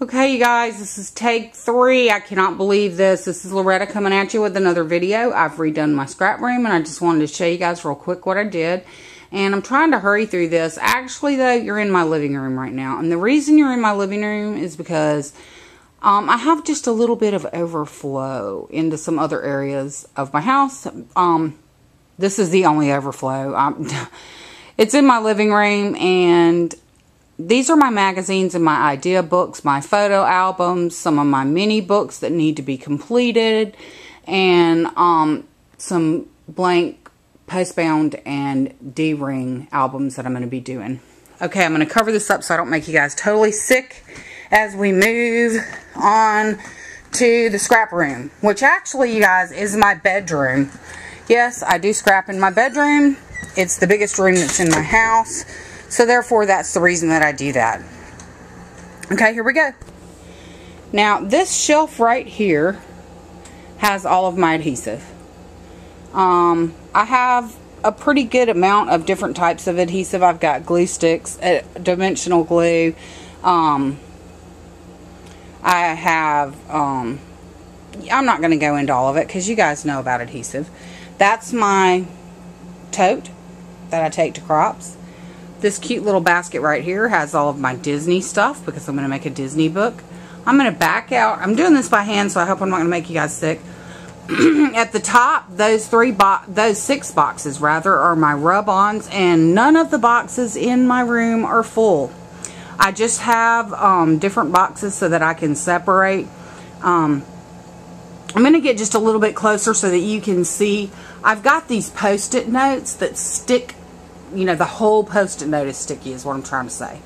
Okay, you guys, this is take 3. I cannot believe this. This is Loretta coming at you with another video. I've redone my scrap room, and I just wanted to show you guys real quick what I did. And I'm trying to hurry through this. Actually, though, you're in my living room right now. And the reason you're in my living room is because I have just a little bit of overflow into some other areas of my house. This is the only overflow. It's in my living room, and these are my magazines and my idea books, my photo albums, some of my mini books that need to be completed, and some blank postbound and D-ring albums that I'm going to be doing. Okay, I'm going to cover this up so I don't make you guys totally sick as we move on to the scrap room, which actually, you guys, is my bedroom. Yes, I do scrap in my bedroom. It's the biggest room that's in my house. So therefore, that's the reason that I do that. Okay, here we go. Now, this shelf right here has all of my adhesive. I have a pretty good amount of different types of adhesive. I've got glue sticks, dimensional glue. I have, I'm not going to go into all of it because you guys know about adhesive. That's my tote that I take to crops. This cute little basket right here has all of my Disney stuff because I'm going to make a Disney book. I'm going to back out. I'm doing this by hand, so I hope I'm not going to make you guys sick. At the top, those 6 boxes rather are my rub-ons, and none of the boxes in my room are full. I just have different boxes so that I can separate. I'm going to get just a little bit closer so that you can see. I've got these Post-it notes that stick. You know, the whole Post-it note is sticky is what I'm trying to say.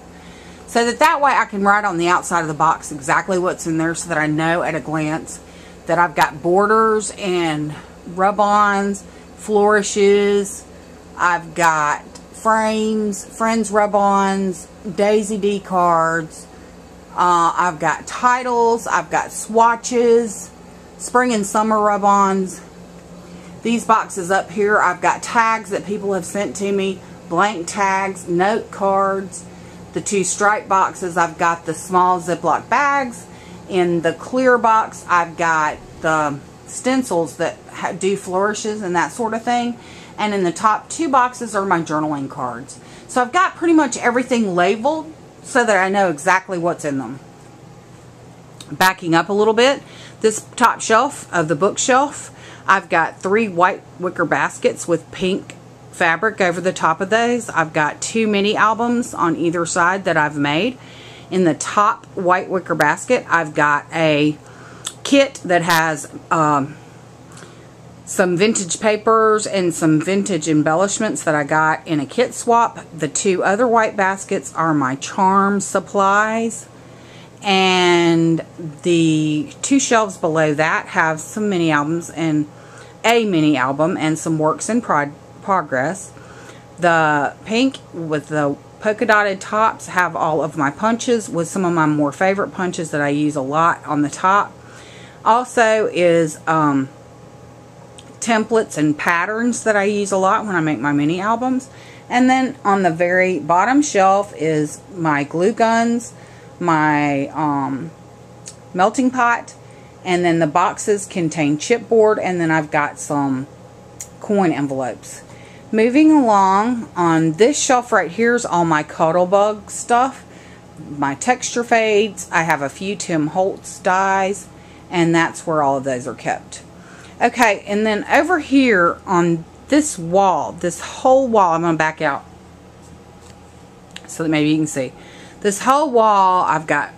So that way I can write on the outside of the box exactly what's in there so that I know at a glance that I've got borders and rub-ons, flourishes. I've got frames, friends rub-ons, Daisy D cards. I've got titles. I've got swatches, spring and summer rub-ons. These boxes up here, I've got tags that people have sent to me. Blank tags, note cards. The 2 stripe boxes, I've got the small Ziploc bags. In the clear box, I've got the stencils that do flourishes and that sort of thing. And in the top 2 boxes are my journaling cards. So I've got pretty much everything labeled so that I know exactly what's in them. Backing up a little bit, this top shelf of the bookshelf, I've got 3 white wicker baskets with pink fabric over the top of those. I've got 2 mini albums on either side that I've made. In the top white wicker basket, I've got a kit that has some vintage papers and some vintage embellishments that I got in a kit swap. The 2 other white baskets are my charm supplies. And the 2 shelves below that have some mini albums and a mini album and some works in progress. The pink with the polka dotted tops have all of my punches with some of my more favorite punches that I use a lot on the top. Also is templates and patterns that I use a lot when I make my mini albums. And then on the very bottom shelf is my glue guns, my melting pot, and then the boxes contain chipboard, and then I've got some coin envelopes. Moving along, on this shelf right here is all my Cuddle Bug stuff, my texture fades. I have a few Tim Holtz dies, and that's where all of those are kept. Okay, and then over here on this wall, this whole wall, I'm going to back out so that maybe you can see. This whole wall, I've got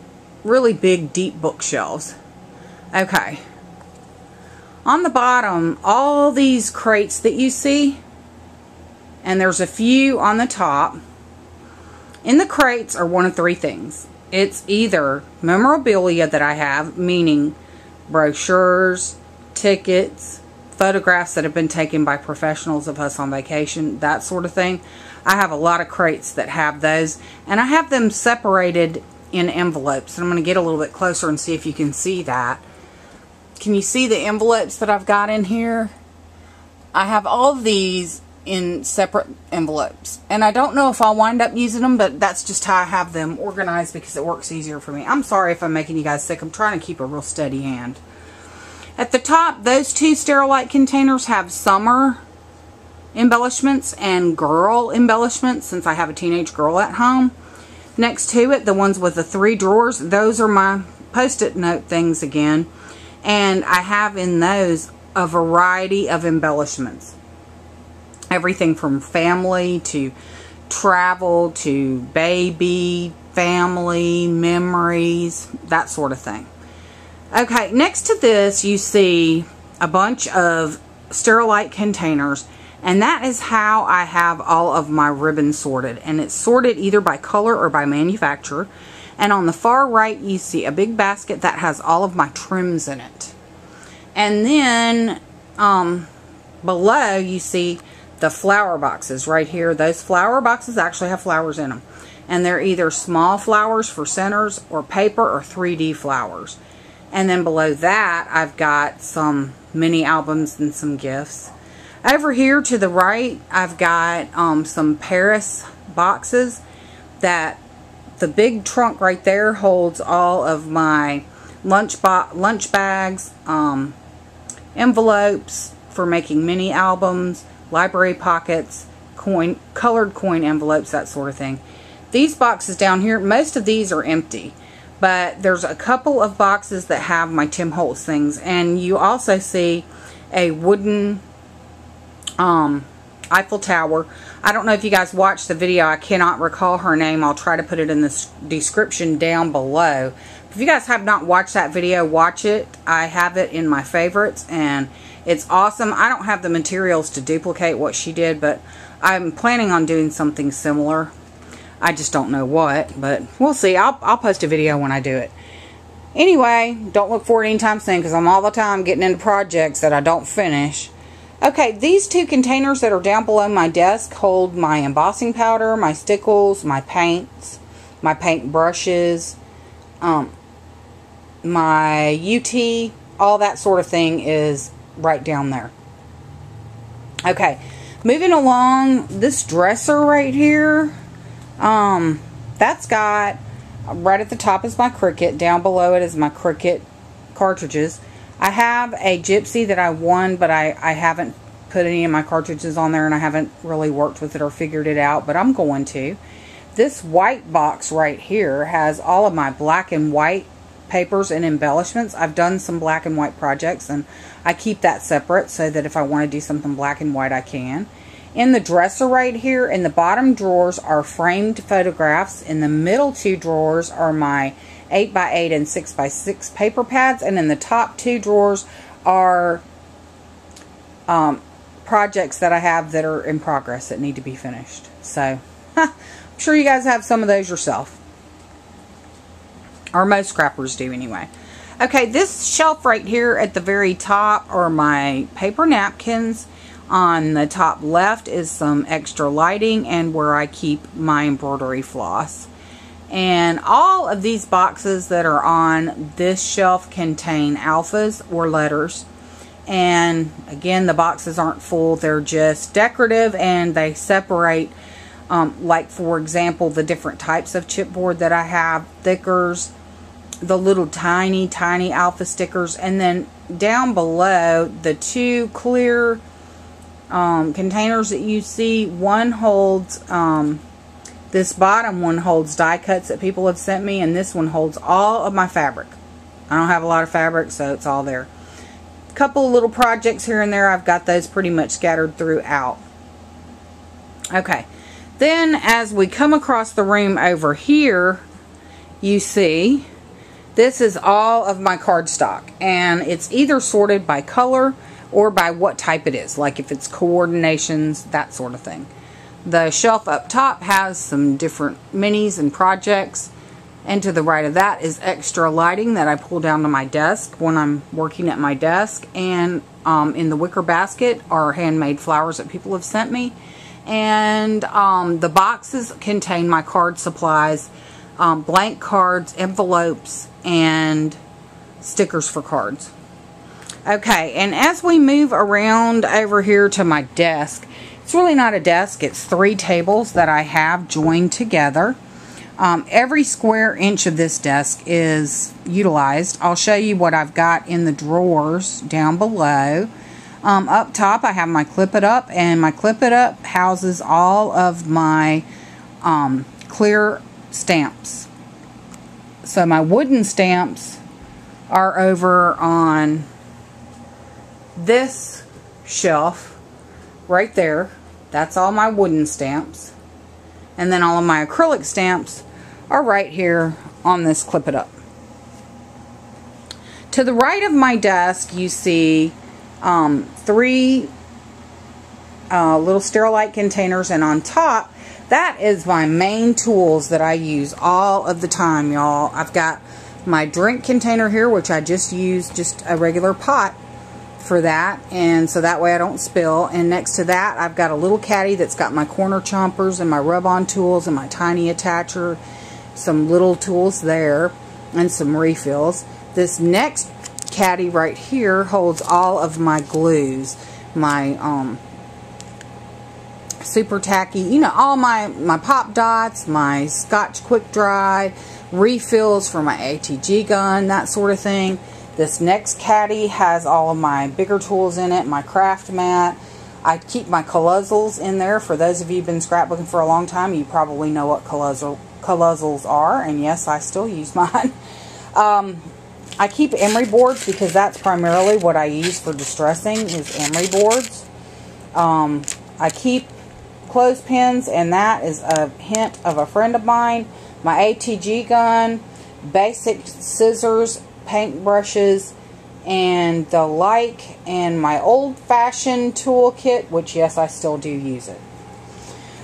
really big, deep bookshelves. Okay. On the bottom, all these crates that you see, and there's a few on the top, in the crates are one of 3 things. It's either memorabilia that I have, meaning brochures, tickets, photographs that have been taken by professionals of us on vacation, that sort of thing. I have a lot of crates that have those, and I have them separated in envelopes. And I'm going to get a little bit closer and see if you can see that. Can you see the envelopes that I've got in here? I have all of these in separate envelopes. And I don't know if I'll wind up using them, but that's just how I have them organized because it works easier for me. I'm sorry if I'm making you guys sick. I'm trying to keep a real steady hand. At the top, those two Sterilite containers have summer embellishments and girl embellishments, since I have a teenage girl at home. Next to it, the ones with the 3 drawers, those are my post-it note things again. And I have in those a variety of embellishments. Everything from family to travel to baby, family, memories, that sort of thing. Okay, next to this you see a bunch of Sterilite containers, and that is how I have all of my ribbons sorted. And it's sorted either by color or by manufacturer. And on the far right you see a big basket that has all of my trims in it. And then below you see the flower boxes right here. Those flower boxes actually have flowers in them. And they're either small flowers for centers or paper or 3D flowers. And then below that I've got some mini albums and some gifts. Over here to the right I've got some Paris boxes that the big trunk right there holds all of my lunch bags, envelopes for making mini albums, library pockets, colored coin envelopes, that sort of thing. These boxes down here, most of these are empty, but there's a couple of boxes that have my Tim Holtz things. And you also see a wooden Eiffel Tower. I don't know if you guys watched the video. I cannot recall her name. I'll try to put it in the description down below. If you guys have not watched that video, watch it. I have it in my favorites and it's awesome. I don't have the materials to duplicate what she did, but I'm planning on doing something similar. I just don't know what, but we'll see. I'll post a video when I do it. Anyway, don't look for it anytime soon because I'm all the time getting into projects that I don't finish. Okay, these 2 containers that are down below my desk hold my embossing powder, my stickles, my paints, my paint brushes, my UT, all that sort of thing is right down there. Okay, moving along, this dresser right here, that's got, right at the top is my Cricut, down below it is my Cricut cartridges. I have a Gypsy that I won, but I haven't put any of my cartridges on there and I haven't really worked with it or figured it out, but I'm going to. This white box right here has all of my black and white papers and embellishments. I've done some black and white projects and I keep that separate so that if I want to do something black and white I can. In the dresser right here, in the bottom drawers are framed photographs. In the middle 2 drawers are my 8x8 and 6x6 paper pads, and in the top 2 drawers are projects that I have that are in progress that need to be finished. So, I'm sure you guys have some of those yourself. Or most scrappers do anyway. Okay, this shelf right here at the very top are my paper napkins. On the top left is some extra lighting and where I keep my embroidery floss. And all of these boxes that are on this shelf contain alphas or letters. And again, the boxes aren't full. They're just decorative and they separate, like for example, the different types of chipboard that I have, thickers, the little tiny alpha stickers, and then down below the 2 clear containers that you see. One holds, this bottom one holds die cuts that people have sent me, and this one holds all of my fabric. I don't have a lot of fabric, so it's all there. A couple of little projects here and there, I've got those pretty much scattered throughout. Okay, then as we come across the room over here, you see this is all of my cardstock, and it's either sorted by color or by what type it is, like if it's coordinations, that sort of thing. The shelf up top has some different minis and projects, and to the right of that is extra lighting that I pull down to my desk when I'm working at my desk. And in the wicker basket are handmade flowers that people have sent me, and the boxes contain my card supplies, blank cards, envelopes, and stickers for cards. Okay, and as we move around over here to my desk, It's really not a desk. It's 3 tables that I have joined together. Every square inch of this desk is utilized. I'll show you what I've got in the drawers down below. Up top I have my Clip It Up, and my Clip It Up houses all of my clear stamps. So my wooden stamps are over on this shelf right there. That's all my wooden stamps. And then all of my acrylic stamps are right here on this Clip It Up. To the right of my desk you see 3 little Sterilite containers, and on top, that is my main tools that I use all of the time, y'all. I've got my drink container here, which I just use just a regular pot for that, and so that way I don't spill. And next to that I've got a little caddy that's got my corner chompers and my rub-on tools and my tiny attacher, some little tools there, and some refills. This next caddy right here holds all of my glues, my super tacky, you know, all my pop dots, my Scotch quick dry, refills for my ATG gun, that sort of thing. This next caddy has all of my bigger tools in it, my craft mat. I keep my colozzles in there. For those of you who've been scrapbooking for a long time, you probably know what colozzles are, and yes, I still use mine. I keep emery boards because that's primarily what I use for distressing, is emery boards. I keep clothespins, and that is a hint of a friend of mine. My ATG gun, basic scissors, paint brushes, and the like, and my old-fashioned toolkit, which yes, I still do use it.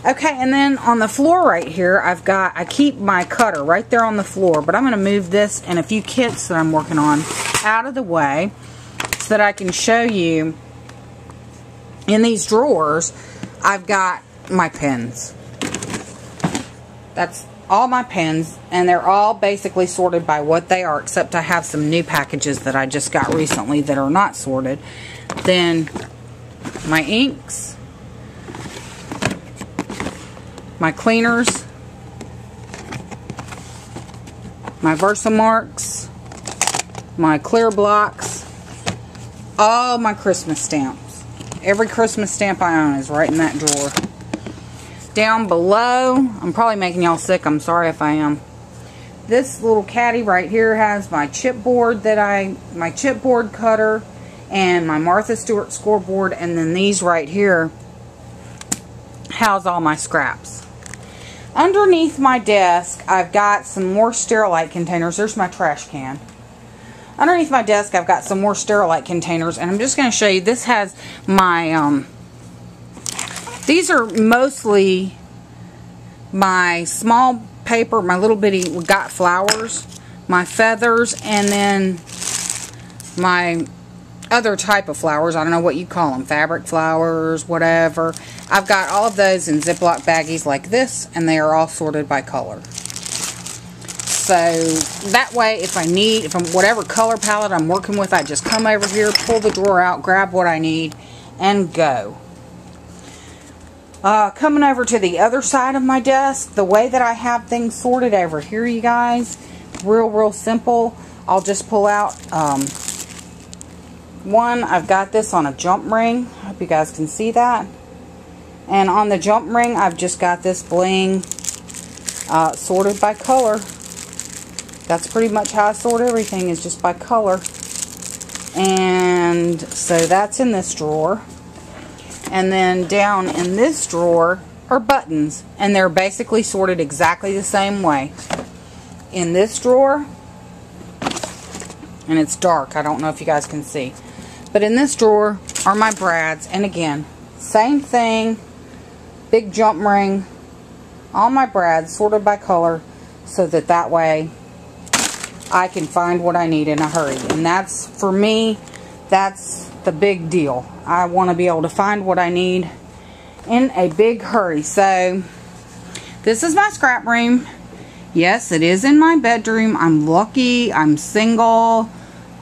Okay, and then on the floor right here, I keep my cutter right there on the floor, but I'm going to move this and a few kits that I'm working on out of the way so that I can show you. In these drawers, I've got my pens. That's all my pens, and they're all basically sorted by what they are, except I have some new packages that I just got recently that are not sorted. Then my inks, my cleaners, my Versamarks, my clear blocks, all my Christmas stamps. Every Christmas stamp I own is right in that drawer. Down below, I'm probably making y'all sick, I'm sorry if I am. This little caddy right here has my chipboard my chipboard cutter and my Martha Stewart scoreboard, and then these right here house all my scraps. Underneath my desk, I've got some more Sterilite containers. There's my trash can. Underneath my desk, I've got some more Sterilite containers, and I'm just going to show you. This has my, these are mostly my small paper, my little bitty got flowers, my feathers, and then my other type of flowers. I don't know what you call them, fabric flowers, whatever. I've got all of those in Ziploc baggies like this, and they are all sorted by color. So that way, if I'm whatever color palette I'm working with, I just come over here, pull the drawer out, grab what I need, and go. Coming over to the other side of my desk, the way that I have things sorted over here, you guys, real simple. I'll just pull out one. I've got this on a jump ring. I hope you guys can see that. And on the jump ring, I've just got this bling sorted by color. That's pretty much how I sort everything, is just by color. And so that's in this drawer. And then down in this drawer are buttons, and they're basically sorted exactly the same way. In this drawer, and it's dark, I don't know if you guys can see, but in this drawer are my brads, and again, same thing, big jump ring, all my brads sorted by color, so that way I can find what I need in a hurry. And that's, for me, that's the big deal. I want to be able to find what I need in a big hurry. So this is my scrap room. Yes, it is in my bedroom. I'm lucky. I'm single.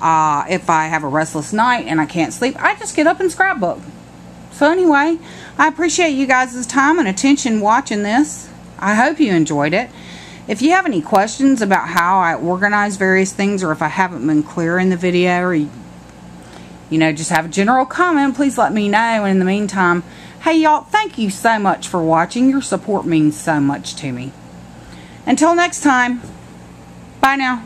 If I have a restless night and I can't sleep, I just get up and scrapbook. So anyway, I appreciate you guys' time and attention watching this. I hope you enjoyed it. If you have any questions about how I organize various things, or if I haven't been clear in the video, or you know, just have a general comment, please let me know. And in the meantime, hey y'all, thank you so much for watching. Your support means so much to me. Until next time, bye now.